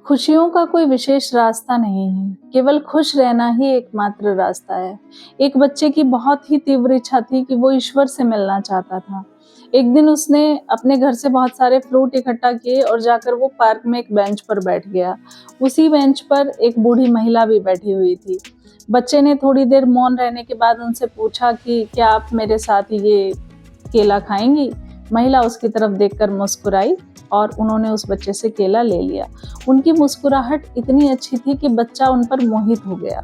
खुशियों का कोई विशेष रास्ता नहीं है, केवल खुश रहना ही एकमात्र रास्ता है। एक बच्चे की बहुत ही तीव्र इच्छा थी कि वो ईश्वर से मिलना चाहता था। एक दिन उसने अपने घर से बहुत सारे फ्रूट इकट्ठा किए और जाकर वो पार्क में एक बेंच पर बैठ गया। उसी बेंच पर एक बूढ़ी महिला भी बैठी हुई थी। बच्चे ने थोड़ी देर मौन रहने के बाद उनसे पूछा कि क्या आप मेरे साथ ये केला खाएंगी? महिला उसकी तरफ देखकर मुस्कुराई और उन्होंने उस बच्चे से केला ले लिया। उनकी मुस्कुराहट इतनी अच्छी थी कि बच्चा उन पर मोहित हो गया।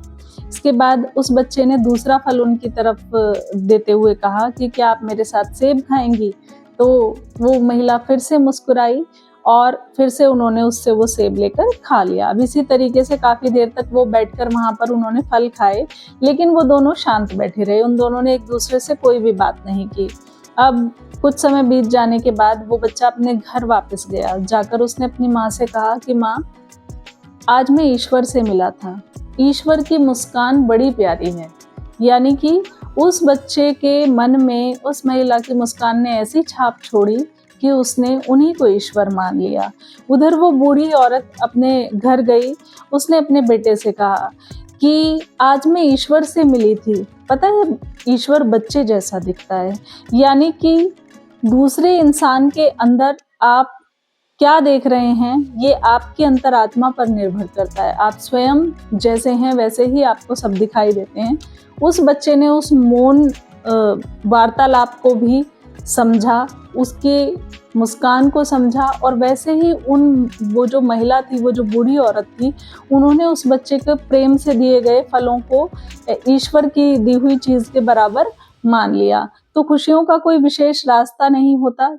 इसके बाद उस बच्चे ने दूसरा फल उनकी तरफ देते हुए कहा कि क्या आप मेरे साथ सेब खाएंगी? तो वो महिला फिर से मुस्कुराई और फिर से उन्होंने उससे वो सेब लेकर खा लिया। अब इसी तरीके से काफ़ी देर तक वो बैठकर वहाँ पर उन्होंने फल खाए, लेकिन वो दोनों शांत बैठे रहे। उन दोनों ने एक दूसरे से कोई भी बात नहीं की। अब कुछ समय बीत जाने के बाद वो बच्चा अपने घर वापस गया। जाकर उसने अपनी माँ से कहा कि माँ, आज मैं ईश्वर से मिला था। ईश्वर की मुस्कान बड़ी प्यारी है। यानी कि उस बच्चे के मन में उस महिला की मुस्कान ने ऐसी छाप छोड़ी कि उसने उन्हीं को ईश्वर मान लिया। उधर वो बूढ़ी औरत अपने घर गई। उसने अपने बेटे से कहा कि आज मैं ईश्वर से मिली थी। पता है, ईश्वर बच्चे जैसा दिखता है। यानी कि दूसरे इंसान के अंदर आप क्या देख रहे हैं, ये आपकी अंतरात्मा पर निर्भर करता है। आप स्वयं जैसे हैं वैसे ही आपको सब दिखाई देते हैं। उस बच्चे ने उस मौन वार्तालाप को भी समझा, उसकी मुस्कान को समझा और वैसे ही वो जो महिला थी, वो जो बूढ़ी औरत थी, उन्होंने उस बच्चे के प्रेम से दिए गए फलों को ईश्वर की दी हुई चीज़ के बराबर मान लिया। तो खुशियों का कोई विशेष रास्ता नहीं होता,